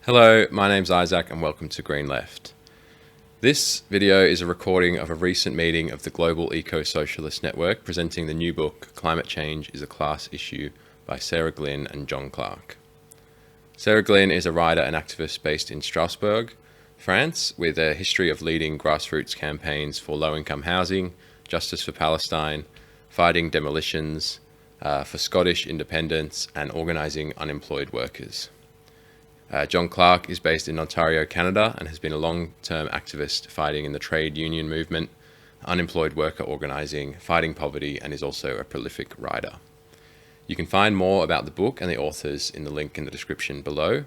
Hello, my name's Isaac and welcome to Green Left. This video is a recording of a recent meeting of the Global Ecosocialist Network presenting the new book, Climate Change is a Class Issue by Sarah Glynn and John Clarke. Sarah Glynn is a writer and activist based in Strasbourg, France, with a history of leading grassroots campaigns for low-income housing, justice for Palestine, fighting demolitions, for Scottish independence, and organising unemployed workers. John Clarke is based in Ontario, Canada, and has been a long-term activist fighting in the trade union movement, unemployed worker organising, fighting poverty, and is also a prolific writer. You can find more about the book and the authors in the link in the description below.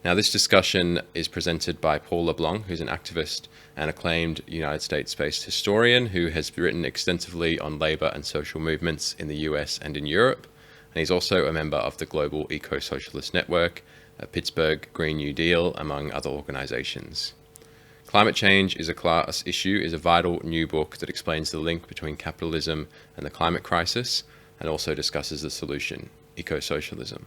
Now, this discussion is presented by Paul Le Blanc, who's an activist and acclaimed United States-based historian who has written extensively on labour and social movements in the US and in Europe. And he's also a member of the Global Ecosocialist Network, Pittsburgh Green New Deal, among other organisations. Climate Change is a Class Issue is a vital new book that explains the link between capitalism and the climate crisis and also discusses the solution, ecosocialism.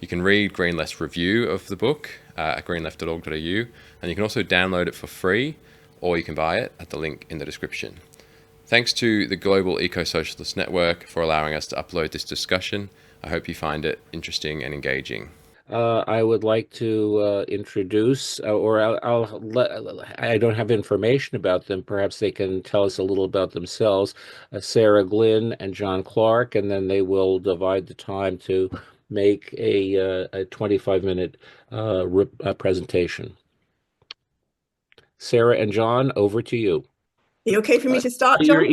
You can read Green Left's review of the book at greenleft.org.au, and you can also download it for free, or you can buy it at the link in the description. Thanks to the Global Ecosocialist Network for allowing us to upload this discussion. I hope you find it interesting and engaging. I would like to introduce, I don't have information about them. Perhaps they can tell us a little about themselves. Sarah Glynn and John Clarke, and then they will divide the time to make a 25-minute presentation. Sarah and John, over to you. Are you okay for me to start, John?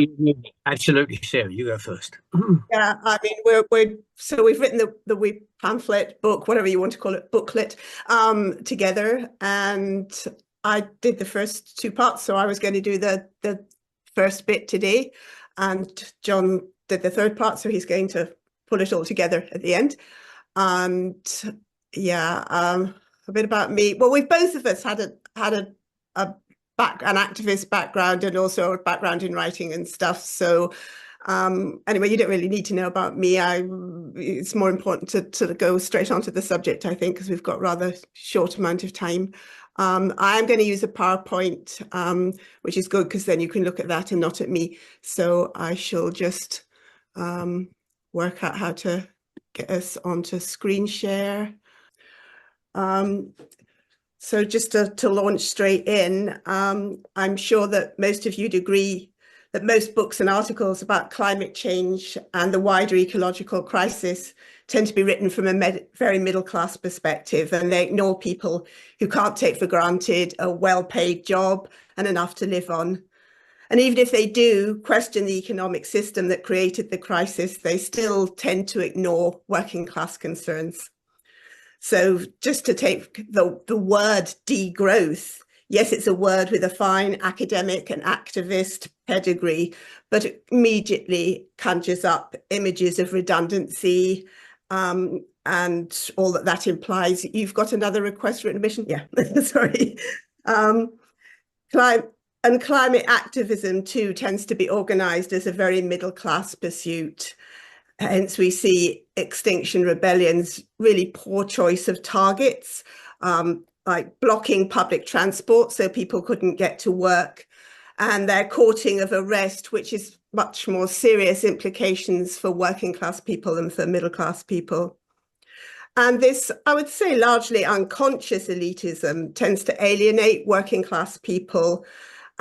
Absolutely, Sarah. You go first. Yeah, I mean, we've written the pamphlet, book, whatever you want to call it, booklet, together, and I did the first two parts. So I was going to do the first bit today, and John did the third part. So he's going to pull it all together at the end. And yeah, a bit about me. Well, we've both of us had an activist background and also a background in writing and stuff. So anyway, you don't really need to know about me. It's more important to go straight onto the subject, I think, because we've got rather short amount of time. I'm going to use a PowerPoint, which is good because then you can look at that and not at me. So I shall just work out how to get us onto screen share. So just to launch straight in, I'm sure that most of you'd agree that most books and articles about climate change and the wider ecological crisis tend to be written from a very middle-class perspective, and they ignore people who can't take for granted a well-paid job and enough to live on. And even if they do question the economic system that created the crisis, they still tend to ignore working-class concerns. So just to take the word degrowth, yes, it's a word with a fine academic and activist pedigree, but it immediately conjures up images of redundancy and all that implies. You've got another request for admission? Yeah, sorry. Climate activism too tends to be organised as a very middle-class pursuit. Hence, we see Extinction Rebellion's really poor choice of targets, like blocking public transport so people couldn't get to work, and their courting of arrest, which is much more serious implications for working class people than for middle class people. And this, I would say, largely unconscious elitism tends to alienate working class people,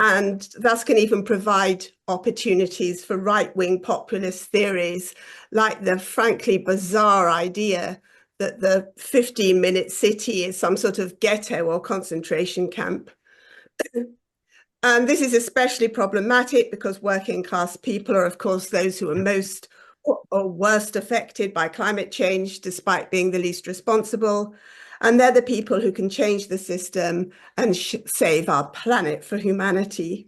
and thus can even provide opportunities for right-wing populist theories, like the frankly bizarre idea that the 15-minute city is some sort of ghetto or concentration camp. And this is especially problematic because working class people are, of course, those who are most or worst affected by climate change, despite being the least responsible. And they're the people who can change the system and save our planet for humanity.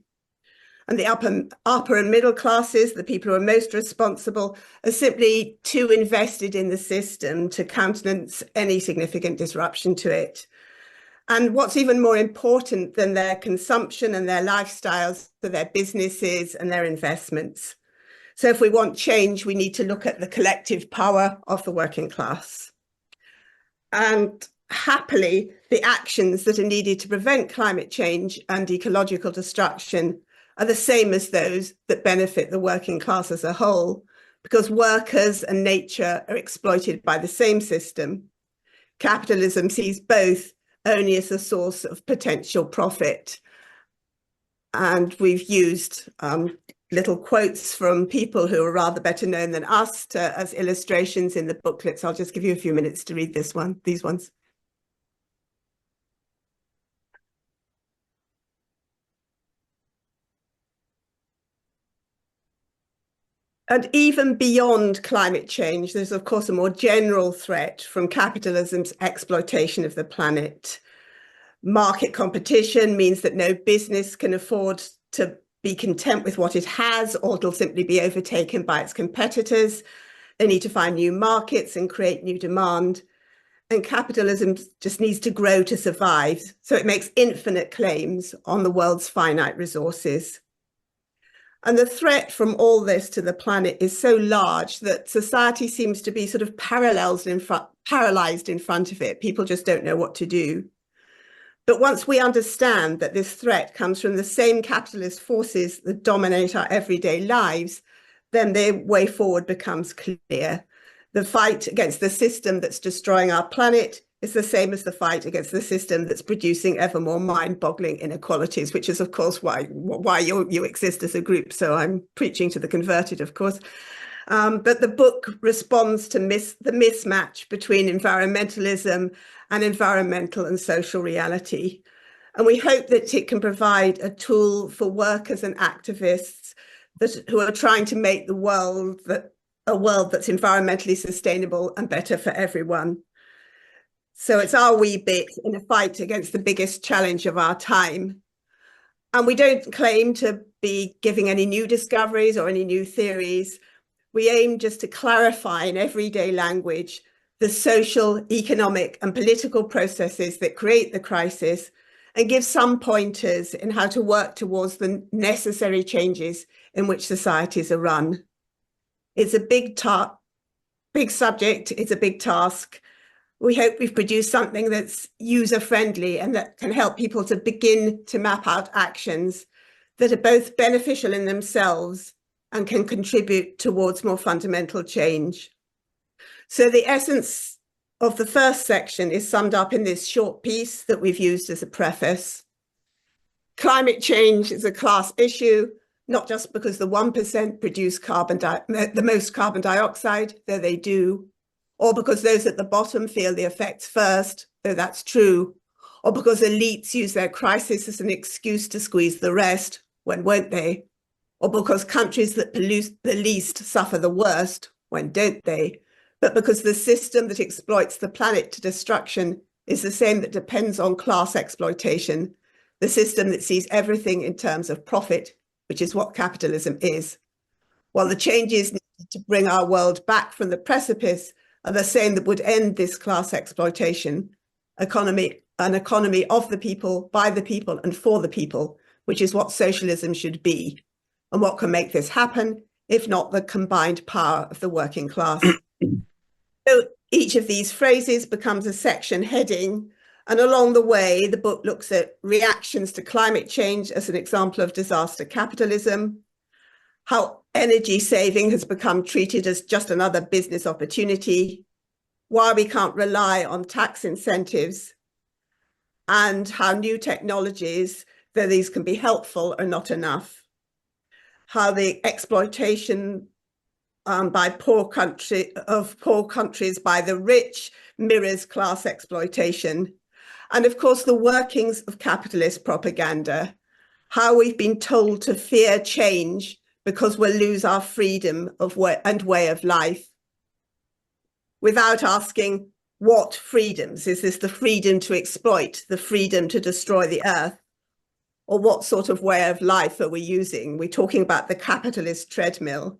And the upper and middle classes, the people who are most responsible, are simply too invested in the system to countenance any significant disruption to it. And what's even more important than their consumption and their lifestyles are their businesses and their investments. So if we want change, we need to look at the collective power of the working class. And happily, the actions that are needed to prevent climate change and ecological destruction are the same as those that benefit the working class as a whole, because workers and nature are exploited by the same system. Capitalism sees both only as a source of potential profit. And we've used little quotes from people who are rather better known than us as illustrations in the booklets. I'll just give you a few minutes to read these ones. And even beyond climate change, there's of course a more general threat from capitalism's exploitation of the planet. Market competition means that no business can afford to be content with what it has, or it'll simply be overtaken by its competitors. They need to find new markets and create new demand. And capitalism just needs to grow to survive. So it makes infinite claims on the world's finite resources. And the threat from all this to the planet is so large that society seems to be sort of paralyzed in front of it. People just don't know what to do. But once we understand that this threat comes from the same capitalist forces that dominate our everyday lives, then the way forward becomes clear. The fight against the system that's destroying our planet is the same as the fight against the system that's producing ever more mind-boggling inequalities, which is, of course, why you exist as a group. So I'm preaching to the converted, of course. But the book responds to the mismatch between environmentalism and environmental and social reality. And we hope that it can provide a tool for workers and activists who are trying to make the world a world that's environmentally sustainable and better for everyone. So it's our wee bit in a fight against the biggest challenge of our time. And we don't claim to be giving any new discoveries or any new theories. We aim just to clarify in everyday language the social, economic, and political processes that create the crisis, and give some pointers in how to work towards the necessary changes in which societies are run. It's a big subject, it's a big task. We hope we've produced something that's user-friendly and that can help people to begin to map out actions that are both beneficial in themselves and can contribute towards more fundamental change. So the essence of the first section is summed up in this short piece that we've used as a preface. Climate change is a class issue, not just because the 1% produce the most carbon dioxide, though they do, or because those at the bottom feel the effects first, though that's true, or because elites use their crisis as an excuse to squeeze the rest, when won't they? Or because countries that pollute the least suffer the worst, when don't they? But because the system that exploits the planet to destruction is the same that depends on class exploitation, the system that sees everything in terms of profit, which is what capitalism is. While the changes needed to bring our world back from the precipice are the same that would end this class exploitation, an economy of the people, by the people, and for the people, which is what socialism should be. And what can make this happen, if not the combined power of the working class? So each of these phrases becomes a section heading, and along the way, the book looks at reactions to climate change as an example of disaster capitalism, how energy saving has become treated as just another business opportunity, why we can't rely on tax incentives, and how new technologies, though these can be helpful, are not enough. How the exploitation by poor countries by the rich mirrors class exploitation. And of course, the workings of capitalist propaganda, how we've been told to fear change because we'll lose our freedom and way of life, without asking what freedoms. Is this the freedom to exploit, the freedom to destroy the earth? Or what sort of way of life are we using? We're talking about the capitalist treadmill.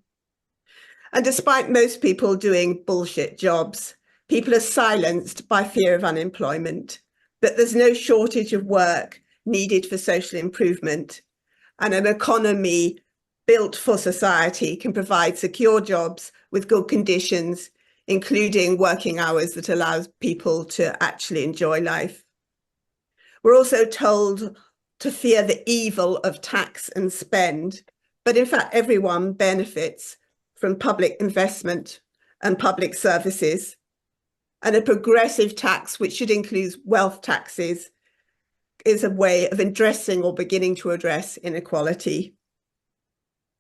And despite most people doing bullshit jobs, people are silenced by fear of unemployment, that there's no shortage of work needed for social improvement, and an economy built for society can provide secure jobs with good conditions including working hours that allows people to actually enjoy life. We're also told to fear the evil of tax and spend, but in fact, everyone benefits from public investment and public services, and a progressive tax, which should include wealth taxes, is a way of addressing or beginning to address inequality.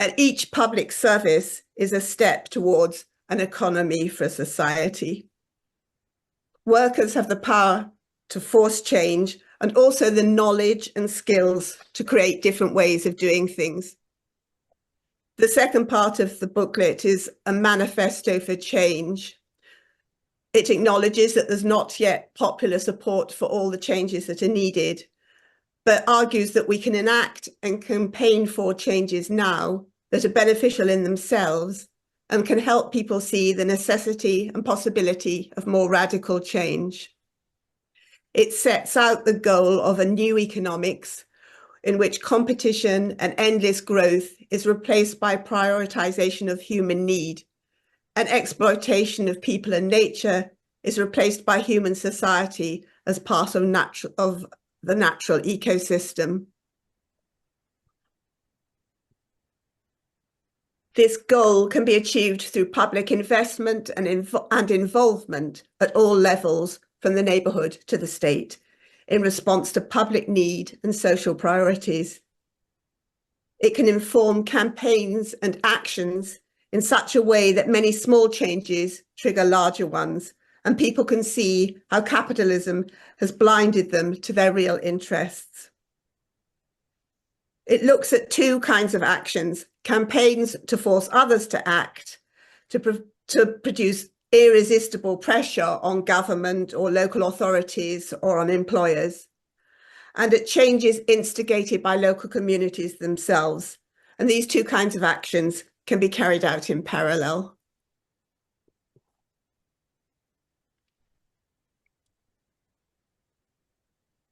And each public service is a step towards an economy for society. Workers have the power to force change and also the knowledge and skills to create different ways of doing things. The second part of the booklet is a manifesto for change. It acknowledges that there's not yet popular support for all the changes that are needed, but argues that we can enact and campaign for changes now that are beneficial in themselves and can help people see the necessity and possibility of more radical change. It sets out the goal of a new economics in which competition and endless growth is replaced by prioritization of human need, and exploitation of people and nature is replaced by human society as part of the natural ecosystem. This goal can be achieved through public investment and involvement at all levels, from the neighbourhood to the state, in response to public need and social priorities. It can inform campaigns and actions in such a way that many small changes trigger larger ones, and people can see how capitalism has blinded them to their real interests. It looks at two kinds of actions: campaigns to force others to act, to produce irresistible pressure on government or local authorities or on employers, and at changes instigated by local communities themselves. And these two kinds of actions can be carried out in parallel.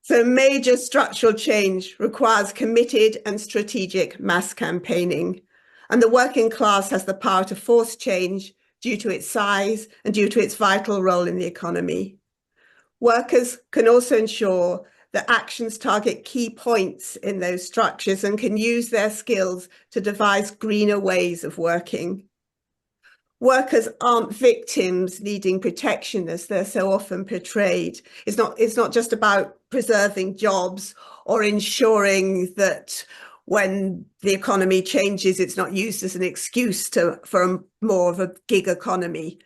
So major structural change requires committed and strategic mass campaigning, and the working class has the power to force change due to its size and due to its vital role in the economy. Workers can also ensure that actions target key points in those structures and can use their skills to devise greener ways of working. Workers aren't victims needing protection as they're so often portrayed. It's not just about preserving jobs or ensuring that when the economy changes, it's not used as an excuse for more of a gig economy.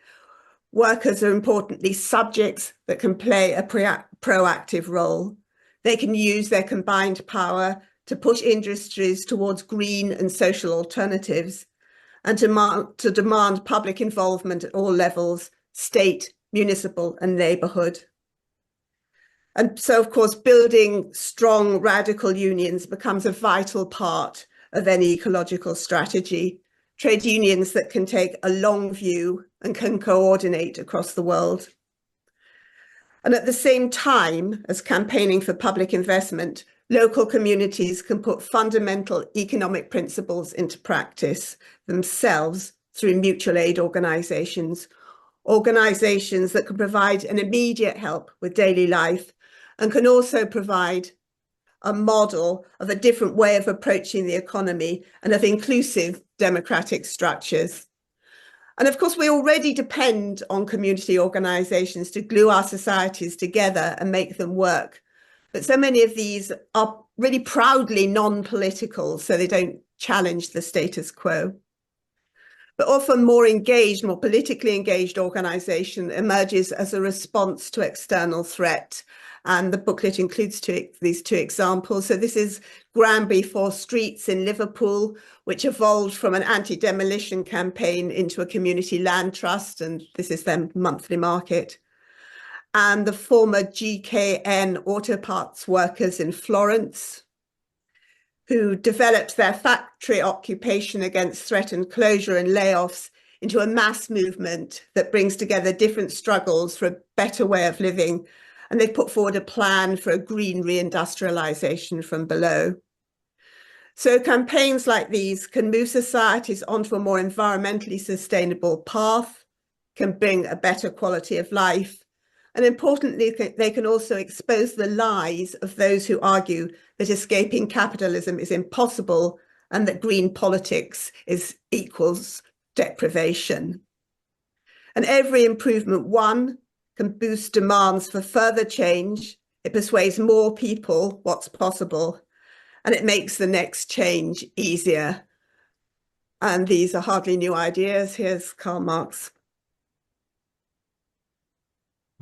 Workers are importantly subjects that can play a proactive role. They can use their combined power to push industries towards green and social alternatives, and to demand public involvement at all levels: state, municipal, and neighbourhood. And so, of course, building strong radical unions becomes a vital part of any ecological strategy. Trade unions that can take a long view and can coordinate across the world. And at the same time as campaigning for public investment, local communities can put fundamental economic principles into practice themselves through mutual aid organisations that can provide an immediate help with daily life, and can also provide a model of a different way of approaching the economy and of inclusive democratic structures. And of course, we already depend on community organisations to glue our societies together and make them work. But so many of these are really proudly non-political, so they don't challenge the status quo. But often more engaged, more politically engaged organisation emerges as a response to external threat. And the booklet includes these two examples. So this is Granby for Streets in Liverpool, which evolved from an anti-demolition campaign into a community land trust, and this is their monthly market. And the former GKN auto parts workers in Florence, who developed their factory occupation against threatened closure and layoffs into a mass movement that brings together different struggles for a better way of living. And they've put forward a plan for a green reindustrialization from below. So campaigns like these can move societies onto a more environmentally sustainable path, can bring a better quality of life. And importantly, they can also expose the lies of those who argue that escaping capitalism is impossible and that green politics equals deprivation. And every improvement won can boost demands for further change. It persuades more people what's possible, and it makes the next change easier. And these are hardly new ideas. Here's Karl Marx.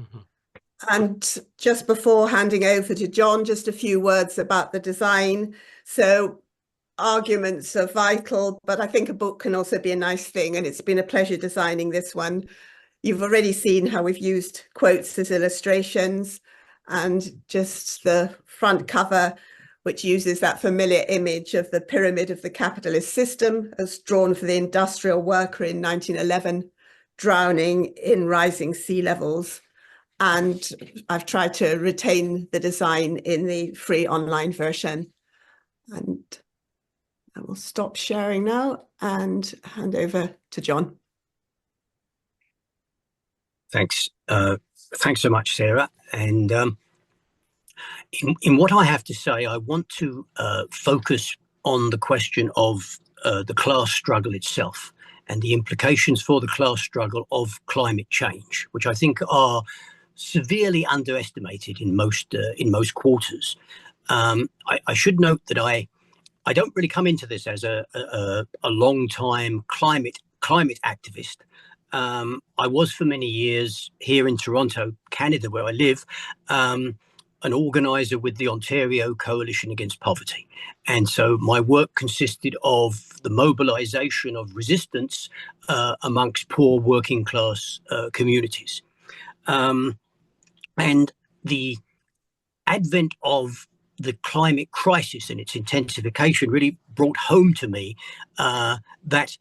Mm-hmm. And just before handing over to John, just a few words about the design. So arguments are vital, but I think a book can also be a nice thing, and it's been a pleasure designing this one. You've already seen how we've used quotes as illustrations, and just the front cover, which uses that familiar image of the pyramid of the capitalist system as drawn for the industrial worker in 1911, drowning in rising sea levels. And I've tried to retain the design in the free online version. And I will stop sharing now and hand over to John. Thanks. Thanks so much, Sarah. And in what I have to say, I want to focus on the question of the class struggle itself and the implications for the class struggle of climate change, which I think are severely underestimated in most quarters. I should note that I don't really come into this as a long-time climate activist. I was for many years here in Toronto, Canada, where I live, an organizer with the Ontario Coalition Against Poverty. And so my work consisted of the mobilization of resistance amongst poor working class communities. And the advent of the climate crisis and its intensification really brought home to me that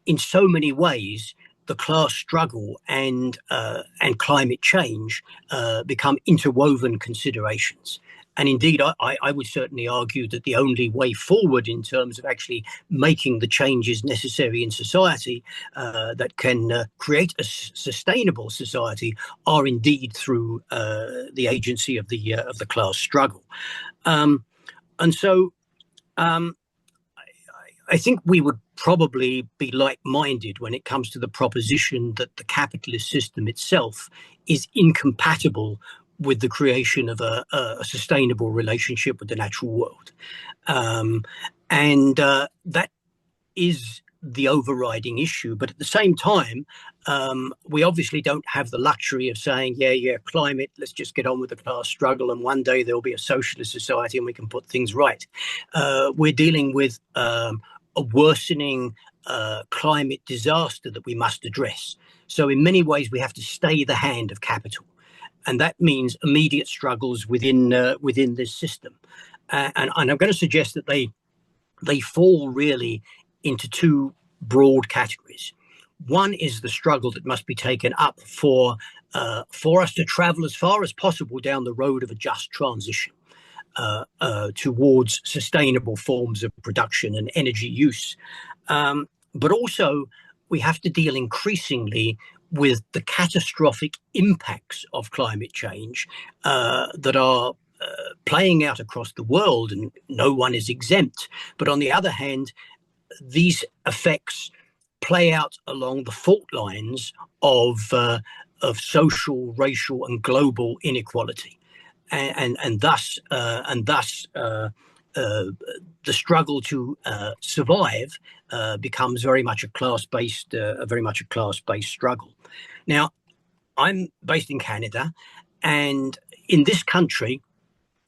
in so many ways, the class struggle and climate change become interwoven considerations. And indeed, I would certainly argue that the only way forward in terms of actually making the changes necessary in society that can create a sustainable society are indeed through the agency of the class struggle. And so I think we would probably be like-minded when it comes to the proposition that the capitalist system itself is incompatible with the creation of a sustainable relationship with the natural world. And that is the overriding issue. But at the same time, we obviously don't have the luxury of saying, yeah, climate, let's just get on with the class struggle, and one day there'll be a socialist society and we can put things right. We're dealing with a worsening climate disaster that we must address. So in many ways, we have to stay the hand of capital. And that means immediate struggles within this system. And I'm going to suggest that they fall really into two broad categories. One is the struggle that must be taken up for us to travel as far as possible down the road of a just transition towards sustainable forms of production and energy use. But also, we have to deal increasingly with the catastrophic impacts of climate change that are playing out across the world, and no one is exempt. But on the other hand, these effects play out along the fault lines of social, racial, and global inequality, and thus the struggle to survive becomes very much a class-based struggle. Now, I'm based in Canada, and in this country,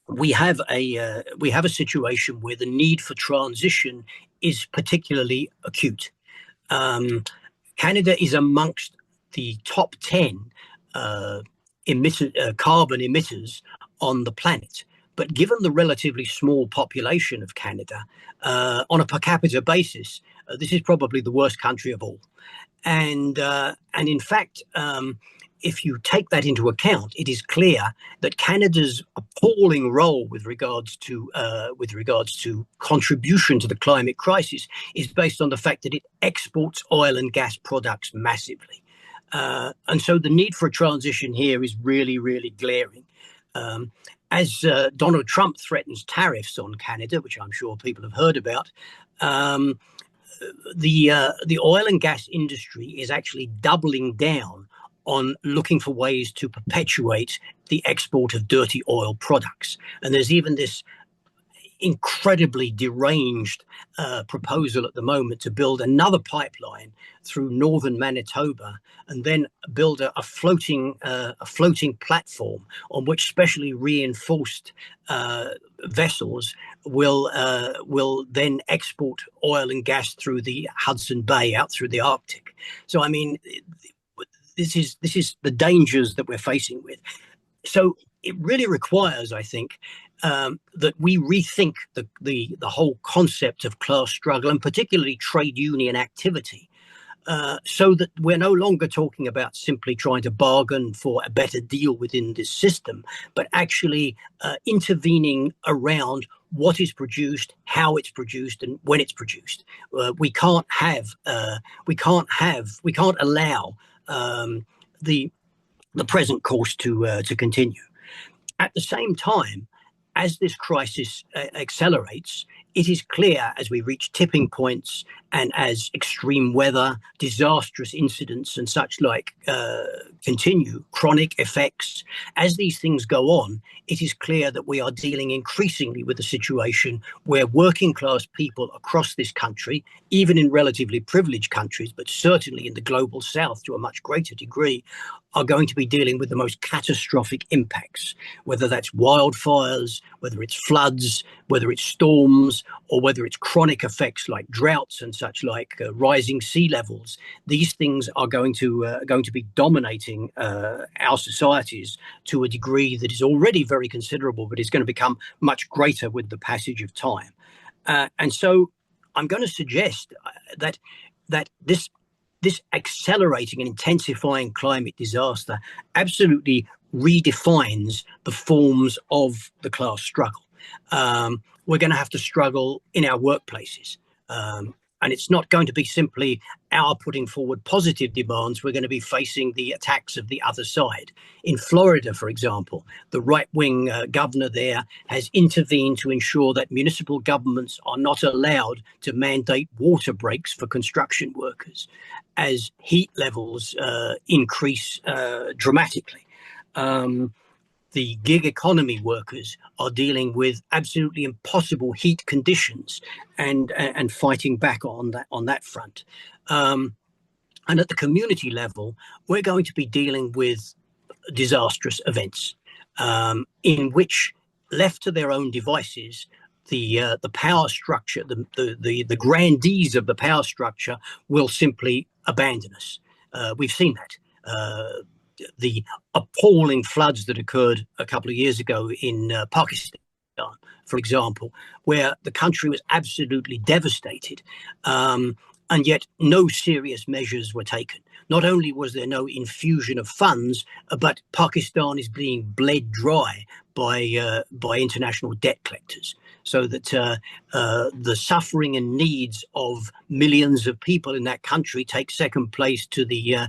we have a situation where the need for transition is particularly acute. Canada is amongst the top 10 carbon emitters on the planet. But given the relatively small population of Canada, on a per capita basis, this is probably the worst country of all. And in fact, if you take that into account, it is clear that Canada's appalling role with regards to contribution to the climate crisis is based on the fact that it exports oil and gas products massively. And so the need for a transition here is really, really glaring. As Donald Trump threatens tariffs on Canada, which I'm sure people have heard about, the oil and gas industry is actually doubling down on looking for ways to perpetuate the export of dirty oil products. And there's even this incredibly deranged proposal at the moment to build another pipeline through northern Manitoba and then build a floating platform on which specially reinforced vessels will then export oil and gas through the Hudson Bay out through the Arctic. So I mean, this is the dangers that we're facing with. So it really requires, I think, that we rethink the whole concept of class struggle and particularly trade union activity, so that we're no longer talking about simply trying to bargain for a better deal within this system, but actually intervening around what is produced, how it's produced, and when it's produced. We can't allow the present course to continue. At the same time, as this crisis accelerates, it is clear as we reach tipping points and as extreme weather, disastrous incidents and such like continue, chronic effects, as these things go on, it is clear that we are dealing increasingly with a situation where working class people across this country, even in relatively privileged countries, but certainly in the global south to a much greater degree, are going to be dealing with the most catastrophic impacts, whether that's wildfires, whether it's floods, whether it's storms, or whether it's chronic effects like droughts and such like, rising sea levels. These things are going to be dominating our societies to a degree that is already very considerable, but is going to become much greater with the passage of time. And so I'm going to suggest that this accelerating and intensifying climate disaster absolutely redefines the forms of the class struggle. We're going to have to struggle in our workplaces. And it's not going to be simply our putting forward positive demands. We're going to be facing the attacks of the other side. In Florida, for example, the right-wing governor there has intervened to ensure that municipal governments are not allowed to mandate water breaks for construction workers as heat levels increase dramatically. The gig economy workers are dealing with absolutely impossible heat conditions and fighting back on that front. And at the community level, we're going to be dealing with disastrous events in which, left to their own devices, the power structure, the grandees of the power structure will simply abandon us. We've seen that. The appalling floods that occurred a couple of years ago in Pakistan, for example, where the country was absolutely devastated, and yet no serious measures were taken. Not only was there no infusion of funds, but Pakistan is being bled dry by international debt collectors, so that the suffering and needs of millions of people in that country take second place to the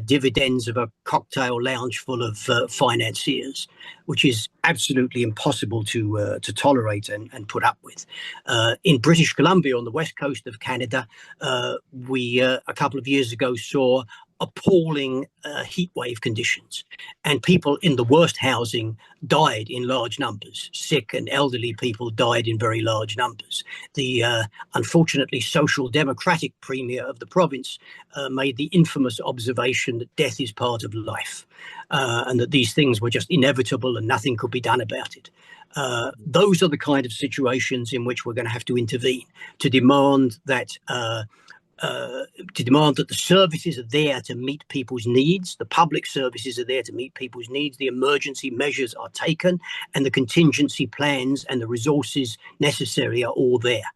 dividends of a cocktail lounge full of financiers, which is absolutely impossible to tolerate and put up with. In British Columbia, on the west coast of Canada, we a couple of years ago saw appalling heat wave conditions, and people in the worst housing died in large numbers. Sick and elderly people died in very large numbers. The unfortunately social democratic premier of the province made the infamous observation that death is part of life, and that these things were just inevitable and nothing could be done about it. Those are the kind of situations in which we're going to have to intervene to demand that the services are there to meet people's needs, the public services are there to meet people's needs, the emergency measures are taken, and the contingency plans and the resources necessary are all there.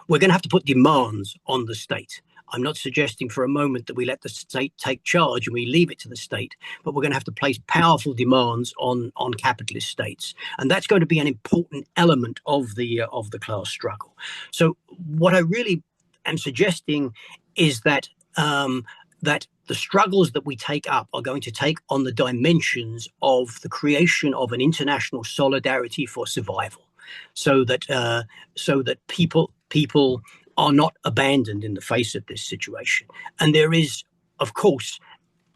We're going to have to put demands on the state. I'm not suggesting for a moment that we let the state take charge and we leave it to the state, but we're going to have to place powerful demands on capitalist states, and that's going to be an important element of the class struggle. So what I really am suggesting is that that the struggles that we take up are going to take on the dimensions of the creation of an international solidarity for survival, so that people are not abandoned in the face of this situation. And there is, of course,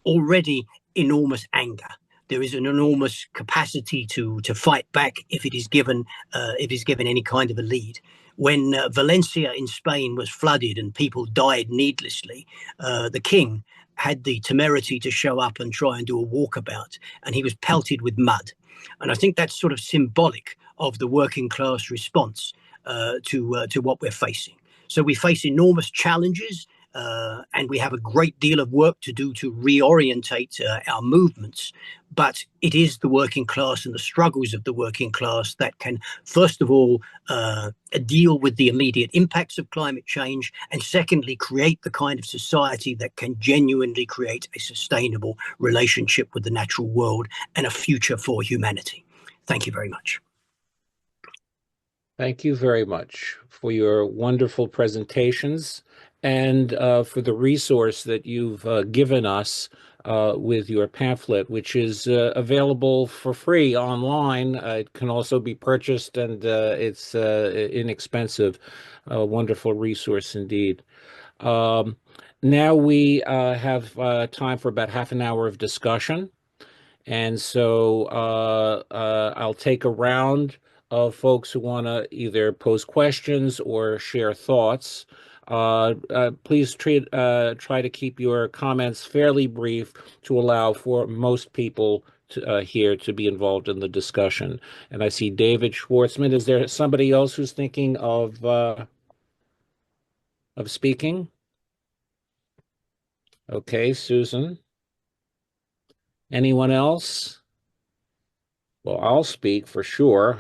already enormous anger. There is an enormous capacity to fight back if it is given any kind of a lead. When Valencia in Spain was flooded and people died needlessly, the king had the temerity to show up and try and do a walkabout, and he was pelted with mud. And I think that's sort of symbolic of the working class response to what we're facing. So we face enormous challenges, and we have a great deal of work to do to reorientate our movements. But it is the working class and the struggles of the working class that can, first of all, deal with the immediate impacts of climate change, and secondly, create the kind of society that can genuinely create a sustainable relationship with the natural world and a future for humanity. Thank you very much. Thank you very much for your wonderful presentations and for the resource that you've given us with your pamphlet, which is available for free online. It can also be purchased, and it's inexpensive. A wonderful resource indeed. Now we have time for about half an hour of discussion. And so I'll take a round of folks who want to either pose questions or share thoughts. Please try to keep your comments fairly brief to allow for most people here to be involved in the discussion. And I see David Schwartzman. Is there somebody else who's thinking of speaking? Okay, Susan. Anyone else? Well, I'll speak for sure.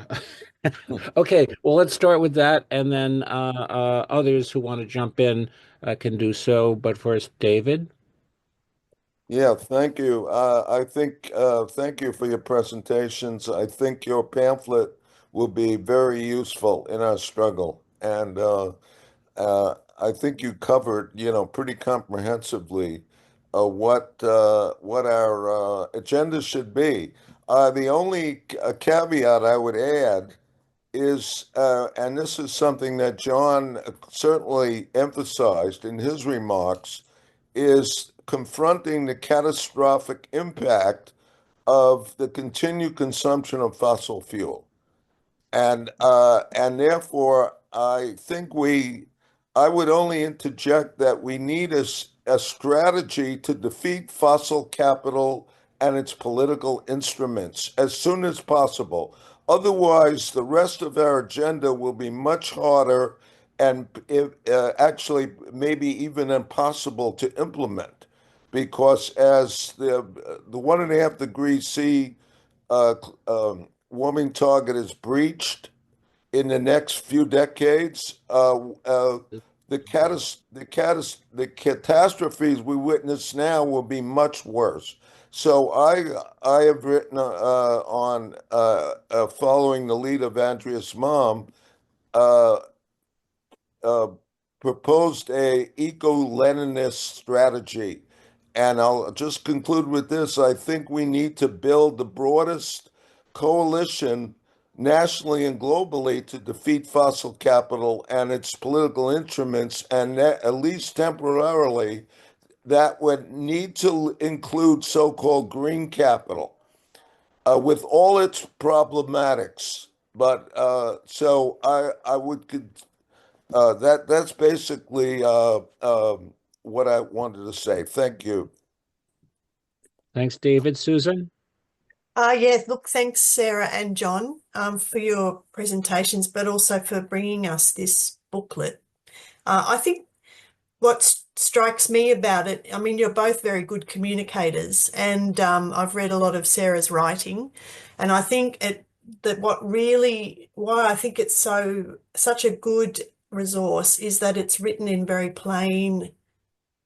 Okay, well, let's start with that, and then others who want to jump in can do so. But first, David. Yeah, thank you. Thank you for your presentations. I think your pamphlet will be very useful in our struggle. And I think you covered, pretty comprehensively what our agenda should be. The only caveat I would add is, and this is something that John certainly emphasized in his remarks, is confronting the catastrophic impact of the continued consumption of fossil fuel. And therefore, I would only interject that we need a strategy to defeat fossil capital and its political instruments as soon as possible. Otherwise, the rest of our agenda will be much harder and actually maybe even impossible to implement, because as the 1.5 degrees C warming target is breached in the next few decades, the catastrophes we witness now will be much worse. So I have written on following the lead of Andreas Malm, proposed a eco-Leninist strategy. And I'll just conclude with this. I think we need to build the broadest coalition nationally and globally to defeat fossil capital and its political instruments, and that, at least temporarily, that would need to include so-called green capital with all its problematics. But so I would that's basically what I wanted to say. Thank you. Thanks, David. Susan? Yes, look, thanks, Sarah and John, for your presentations, but also for bringing us this booklet. I think what strikes me about it, I mean, you're both very good communicators, and I've read a lot of Sarah's writing, and I think why I think it's such a good resource is that it's written in very plain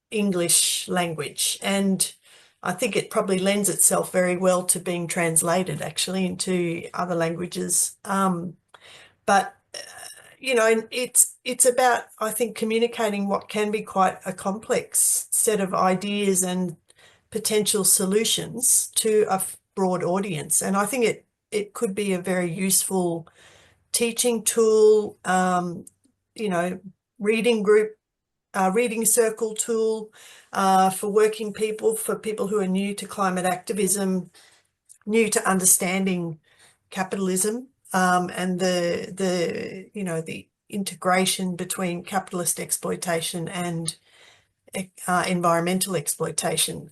English language, and I think it probably lends itself very well to being translated actually into other languages. But you know, and it's about, I think, communicating what can be quite a complex set of ideas and potential solutions to a broad audience. And I think it could be a very useful teaching tool, you know, reading group, reading circle tool for working people, for people who are new to climate activism, new to understanding capitalism, and the you know, the integration between capitalist exploitation and environmental exploitation.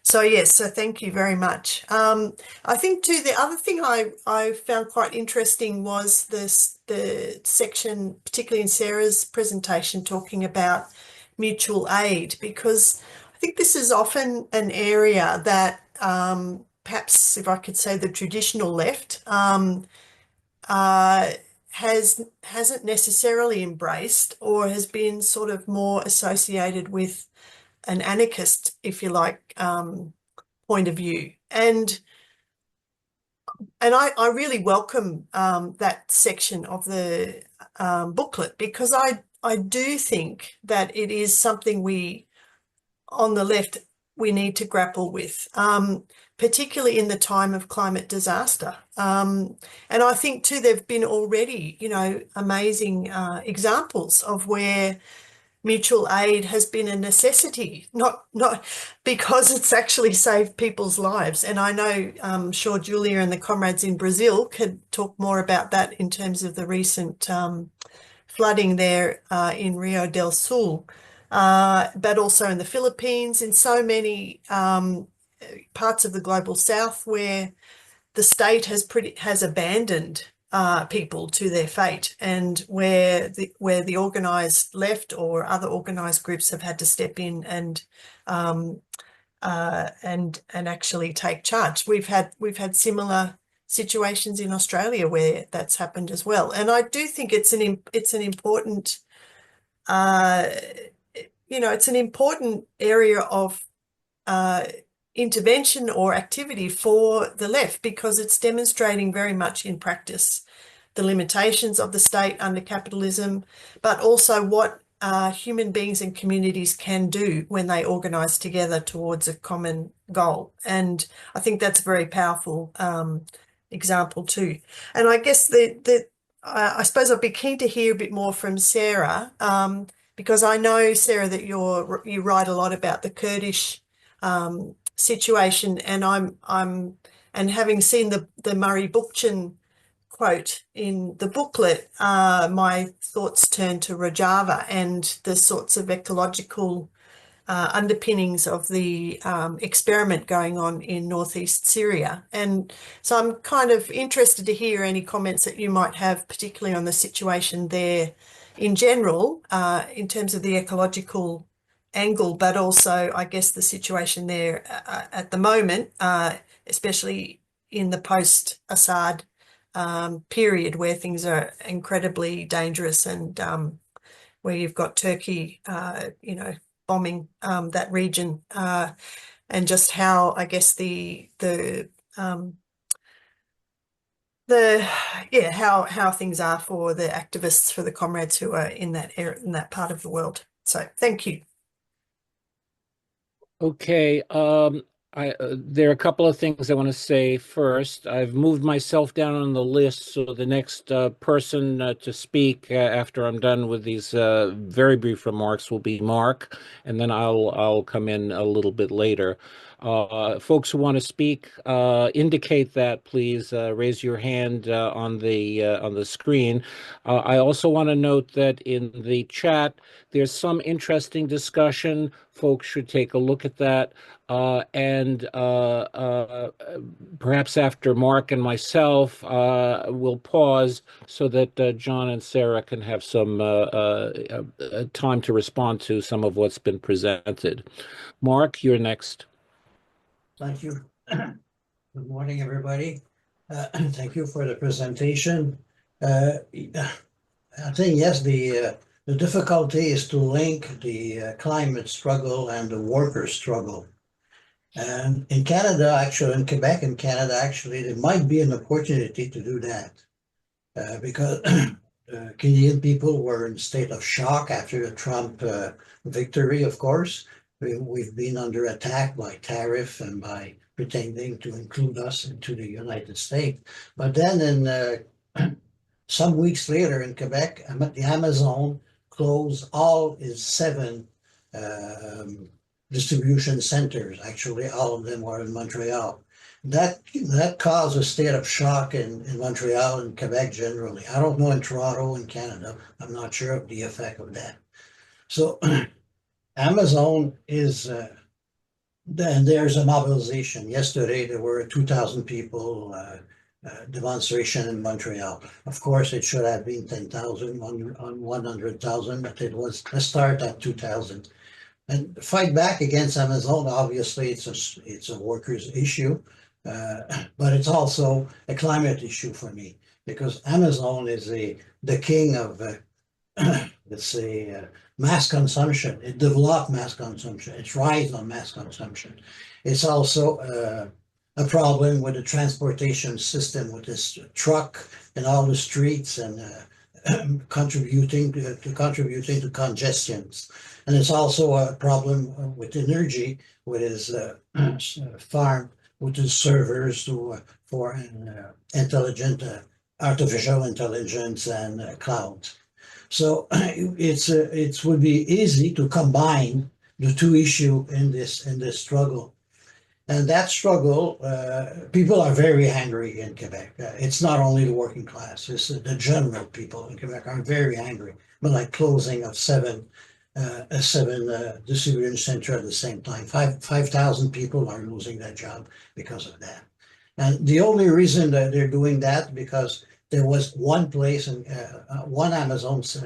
So yes, so thank you very much. I think too, the other thing I found quite interesting was the section, particularly in Sarah's presentation, talking about mutual aid, because I think this is often an area that perhaps, if I could say, the traditional left hasn't necessarily embraced, or has been sort of more associated with an anarchist, if you like, point of view. And I really welcome that section of the booklet, because I do think that it is something we, on the left, we need to grapple with, particularly in the time of climate disaster. And I think too, there've been already, you know, amazing examples of where mutual aid has been a necessity, not because it's actually saved people's lives. And I know, I'm sure Julia and the comrades in Brazil could talk more about that in terms of the recent flooding there in Rio del Sul, but also in the Philippines, in so many parts of the global south where the state has abandoned people to their fate, and where the organized left or other organized groups have had to step in and actually take charge. We've had similar situations in Australia where that's happened as well. And I do think it's an important you know, it's an important area of intervention or activity for the left, because it's demonstrating very much in practice the limitations of the state under capitalism, but also what human beings and communities can do when they organize together towards a common goal. And I think that's a very powerful example too. And I guess I suppose I'd be keen to hear a bit more from Sarah, because I know, Sarah, that you write a lot about the Kurdish situation, and and having seen the Murray Bookchin quote in the booklet, my thoughts turn to Rojava and the sorts of ecological underpinnings of the experiment going on in northeast Syria. And so I'm kind of interested to hear any comments that you might have, particularly on the situation there in general, in terms of the ecological angle, but also, I guess, the situation there at the moment, especially in the post-Assad period, where things are incredibly dangerous, and where you've got Turkey, you know, bombing that region, and just how, I guess, how things are for the activists, for the comrades who are in that area, in that part of the world. So thank you. Okay, there are a couple of things I want to say first. I've moved myself down on the list, so the next person to speak after I'm done with these very brief remarks will be Mark, and then I'll come in a little bit later. Folks who want to speak, indicate that, please. Raise your hand on the screen. I also want to note that in the chat, there's some interesting discussion. Folks should take a look at that. And perhaps after Mark and myself, we'll pause so that John and Sarah can have some time to respond to some of what's been presented. Mark, you're next. Thank you. Good morning, everybody. Thank you for the presentation. I think, yes, the difficulty is to link the climate struggle and the worker struggle. And in Canada, actually, in Quebec and Canada, actually, there might be an opportunity to do that. Because Canadian people were in a state of shock after the Trump victory, of course. We've been under attack by tariff and by pretending to include us into the United States. But then some weeks later in Quebec, the Amazon closed all its 7 distribution centers. Actually, all of them were in Montreal. That caused a state of shock in Montreal and Quebec generally. I don't know in Toronto and Canada. I'm not sure of the effect of that. So Amazon is, and there's a mobilization. Yesterday there were 2,000 people demonstration in Montreal. Of course, it should have been 10,000 on 100,000, but it was a start at 2,000. And fight back against Amazon, obviously, it's a workers' issue, but it's also a climate issue for me, because Amazon is the king of, let's say, mass consumption. It developed mass consumption. It thrives on mass consumption. It's also a problem with the transportation system, with this truck and all the streets and contributing to congestions. And it's also a problem with energy, with his farm, with his servers for intelligent artificial intelligence and clouds. So it would be easy to combine the two issues in this struggle. And that struggle, people are very angry in Quebec. It's not only the working class, it's the general people in Quebec are very angry. But like closing of 7 distribution centers at the same time, 5,000 people are losing their job because of that. And the only reason that they're doing that, because there was one place, and one Amazon's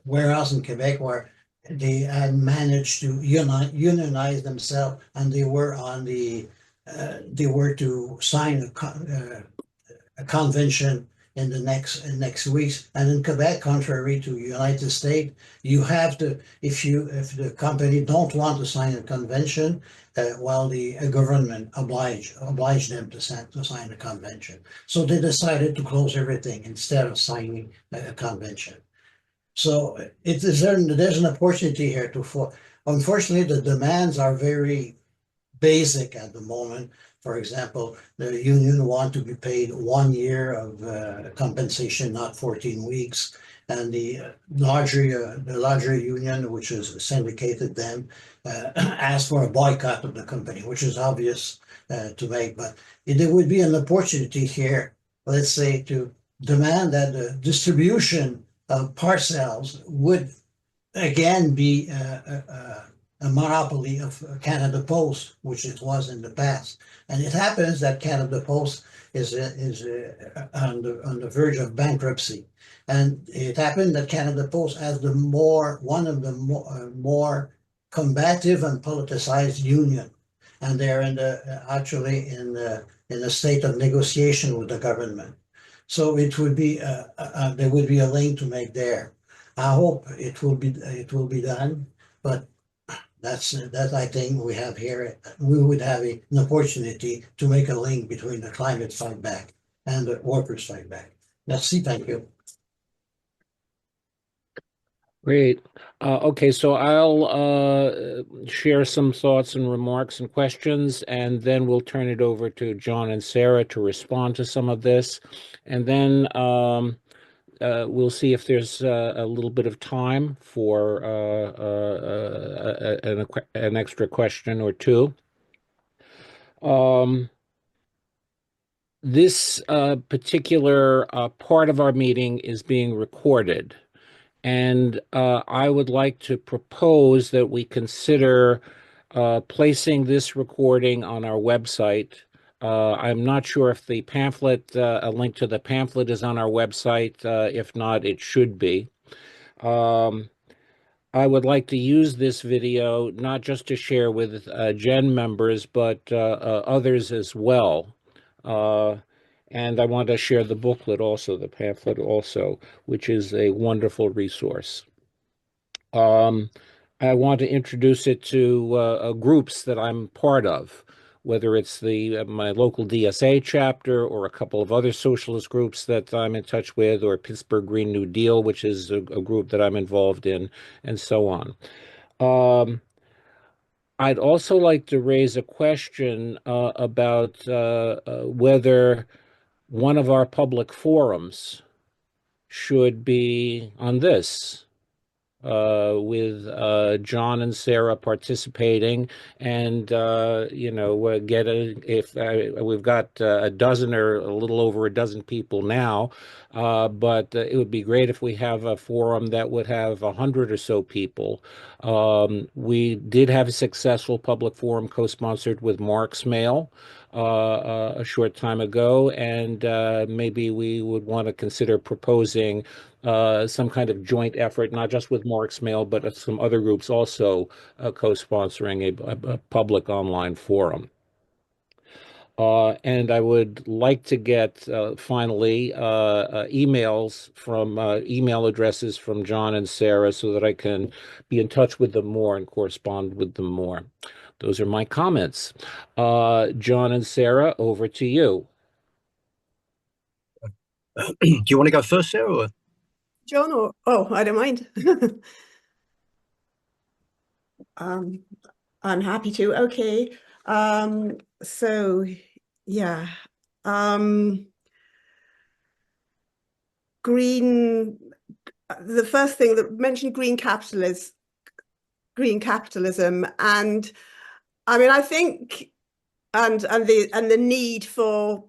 warehouse in Quebec where they had managed to unionize themselves, and they were to sign a convention in the next weeks. And in Quebec, contrary to United States, you have to, if the company don't want to sign a convention, well, the government oblige them to sign a convention. So they decided to close everything instead of signing a convention. So there's an opportunity here unfortunately, the demands are very basic at the moment. For example, the union want to be paid 1 year of compensation, not 14 weeks. And the larger union, which has syndicated them, asked for a boycott of the company, which is obvious to make. But there would be an opportunity here, let's say, to demand that the distribution of parcels would again be a monopoly of Canada Post, which it was in the past. And it happens that Canada Post is on the verge of bankruptcy. And it happened that Canada Post has one of the more combative and politicized union. And they're actually in a state of negotiation with the government. So it would be there would be a link to make there. I hope it will be done, but that's I think we have here. We would have an opportunity to make a link between the climate fight back and the workers fight back. Merci, thank you. Great. Okay, so I'll share some thoughts and remarks and questions, and then we'll turn it over to John and Sarah to respond to some of this. And then we'll see if there's a little bit of time for an extra question or two. This particular part of our meeting is being recorded. And I would like to propose that we consider placing this recording on our website. I'm not sure if the pamphlet, a link to the pamphlet is on our website. If not, it should be. I would like to use this video not just to share with Gen members, but others as well. And I want to share the booklet also, the pamphlet also, which is a wonderful resource. I want to introduce it to groups that I'm part of. whether it's my local DSA chapter or a couple of other socialist groups that I'm in touch with, or Pittsburgh Green New Deal, which is a group that I'm involved in, and so on. I'd also like to raise a question about whether one of our public forums should be on this, with John and Sarah participating, and if we've got a dozen or a little over a dozen people now, but it would be great if we have a forum that would have 100 or so people. We did have a successful public forum co-sponsored with Mark's Mail a short time ago, and maybe we would want to consider proposing some kind of joint effort, not just with Mark's Mail, but some other groups also co-sponsoring a public online forum. And I would like to get, finally, emails from email addresses from John and Sarah so that I can be in touch with them more and correspond with them more. Those are my comments. John and Sarah, over to you. Do you want to go first, Sarah? Or? John, or I don't mind. I'm happy to. Okay. So yeah. Green, the first thing that mentioned green capitalism, and I mean, I think and the need for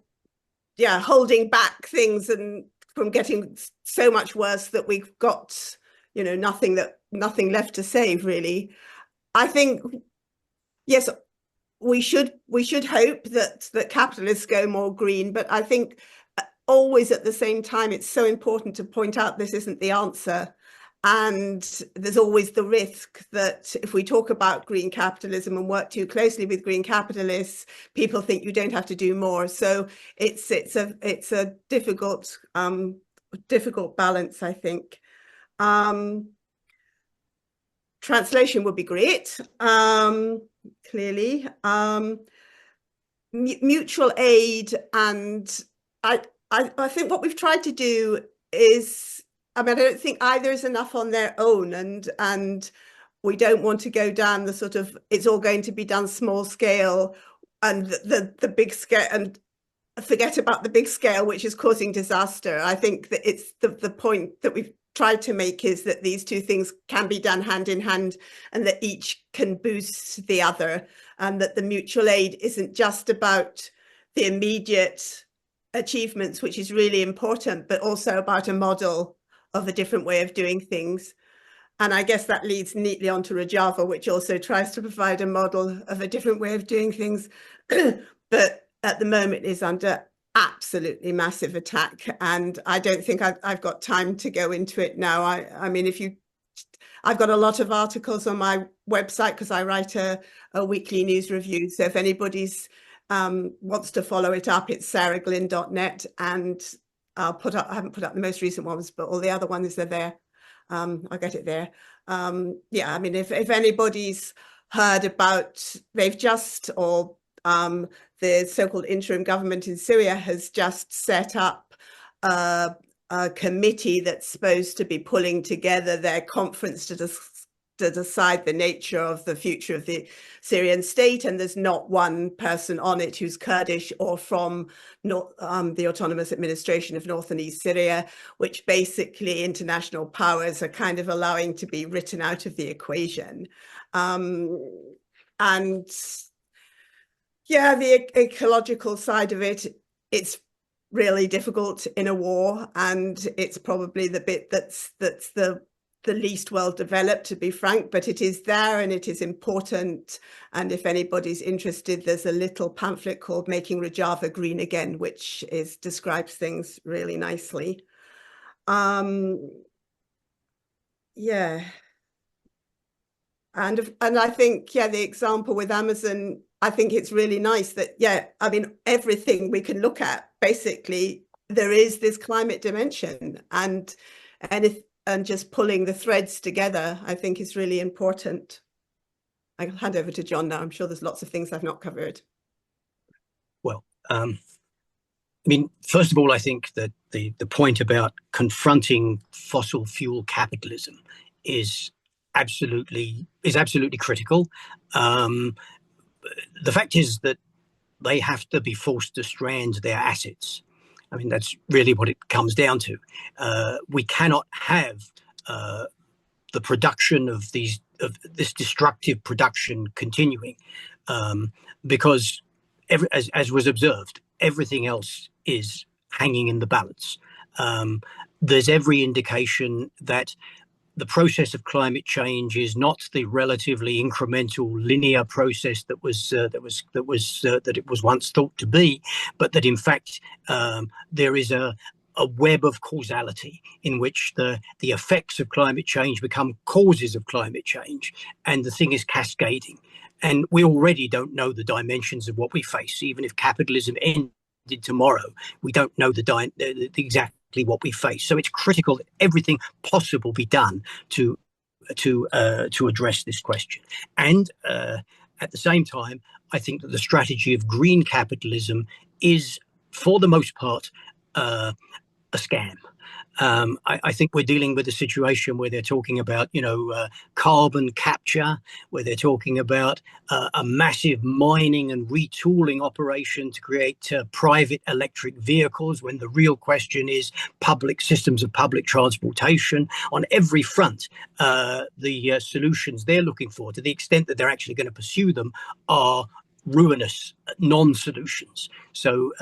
holding back things and from getting so much worse that we've got nothing left to save, really. I think yes, we should hope that capitalists go more green, but I think always at the same time it's so important to point out this isn't the answer. And there's always the risk that if we talk about green capitalism and work too closely with green capitalists, people think you don't have to do more. So it's a difficult balance, I think. Translation would be great, clearly. Mutual aid, and I think what we've tried to do is, I mean, I don't think either is enough on their own, and we don't want to go down the sort of it's all going to be done small scale and the big scale, and forget about the big scale, which is causing disaster. I think that it's the point that we've tried to make is that these two things can be done hand in hand, and that each can boost the other, and that the mutual aid isn't just about the immediate achievements, which is really important, but also about a model of a different way of doing things. And I guess that leads neatly onto Rojava, which also tries to provide a model of a different way of doing things, but at the moment is under absolutely massive attack. And I don't think I've got time to go into it now. I mean, I've got a lot of articles on my website because I write a weekly news review. So if anybody's wants to follow it up, it's sarahglynn.net, and I haven't put up the most recent ones, but all the other ones are there. I'll get it there. Yeah, I mean, if anybody's heard about, the so-called interim government in Syria has just set up a committee that's supposed to be pulling together their conference to decide the nature of the future of the Syrian state, and there's not one person on it who's Kurdish or from the Autonomous Administration of North and East Syria, which basically international powers are kind of allowing to be written out of the equation. And yeah, the ecological side of it, it's really difficult in a war, and it's probably the bit that's the least well developed, to be frank, but it is there and it is important. And if anybody's interested, there's a little pamphlet called Making Rojava Green Again, which describes things really nicely. Yeah. And I think, the example with Amazon, I think it's really nice that, I mean, everything we can look at, basically, there is this climate dimension, and just pulling the threads together, I think, is really important. I'll hand over to John now. I'm sure there's lots of things I've not covered. Well, I mean, first of all, I think that the point about confronting fossil fuel capitalism is absolutely critical. The fact is that they have to be forced to strand their assets. I mean, that's really what it comes down to. We cannot have the production of this destructive production continuing, because as was observed, everything else is hanging in the balance. There's every indication that the process of climate change is not the relatively incremental linear process that it was once thought to be, but that in fact there is a web of causality in which the effects of climate change become causes of climate change, and the thing is cascading. And we already don't know the dimensions of what we face. Even if capitalism ended tomorrow, we don't know exactly what we face. So it's critical that everything possible be done to address this question. And at the same time, I think that the strategy of green capitalism is, for the most part, a scam. I think we're dealing with a situation where they're talking about, carbon capture, where they're talking about a massive mining and retooling operation to create private electric vehicles, when the real question is public systems of public transportation. On every front, the solutions they're looking for, to the extent that they're actually going to pursue them, are ruinous non-solutions. So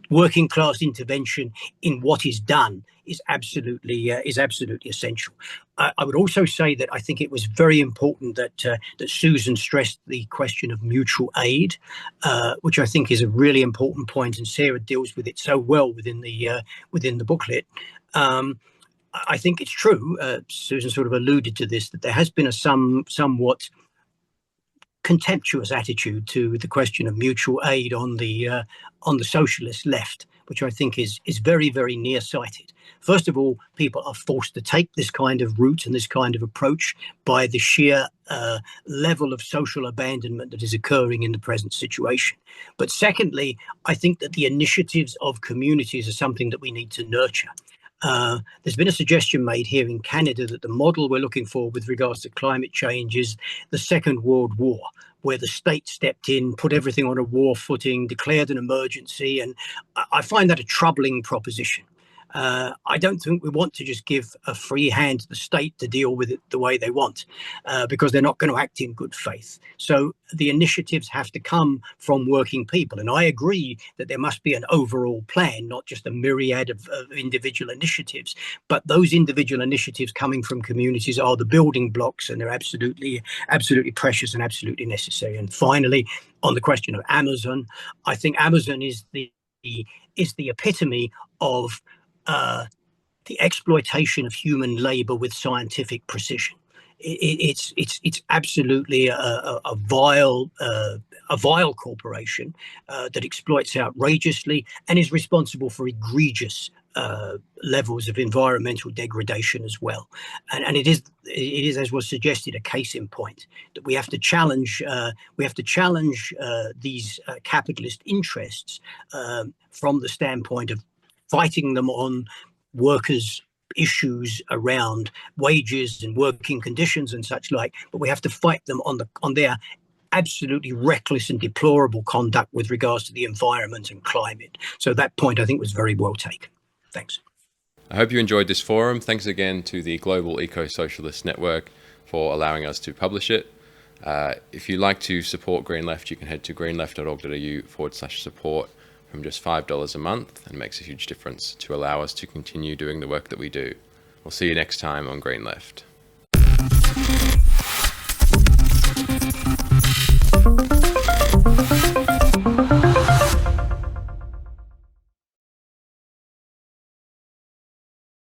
working class intervention in what is done is absolutely essential. I would also say that I think it was very important that Susan stressed the question of mutual aid, which I think is a really important point, and Sarah deals with it so well within the booklet. I think it's true. Susan sort of alluded to this, that there has been a somewhat contemptuous attitude to the question of mutual aid on the socialist left, which I think is very, very nearsighted. First of all, people are forced to take this kind of route and this kind of approach by the sheer level of social abandonment that is occurring in the present situation. But secondly, I think that the initiatives of communities are something that we need to nurture. There's been a suggestion made here in Canada that the model we're looking for with regards to climate change is the Second World War, where the state stepped in, put everything on a war footing, declared an emergency. And I find that a troubling proposition. I don't think we want to just give a free hand to the state to deal with it the way they want, because they're not going to act in good faith. So the initiatives have to come from working people. And I agree that there must be an overall plan, not just a myriad of individual initiatives. But those individual initiatives coming from communities are the building blocks, and they're absolutely precious and absolutely necessary. And finally, on the question of Amazon, I think Amazon is the epitome of the exploitation of human labor with scientific precision. It's absolutely a vile corporation that exploits outrageously and is responsible for egregious levels of environmental degradation as well. And it is, as was suggested, a case in point that we have to challenge these capitalist interests from the standpoint of fighting them on workers' issues around wages and working conditions and such like, but we have to fight them on their absolutely reckless and deplorable conduct with regards to the environment and climate. So that point, I think, was very well taken. Thanks. I hope you enjoyed this forum. Thanks again to the Global Ecosocialist Network for allowing us to publish it. If you'd like to support Green Left, you can head to greenleft.org.au/support from just $5 a month, and makes a huge difference to allow us to continue doing the work that we do. We'll see you next time on Green Left.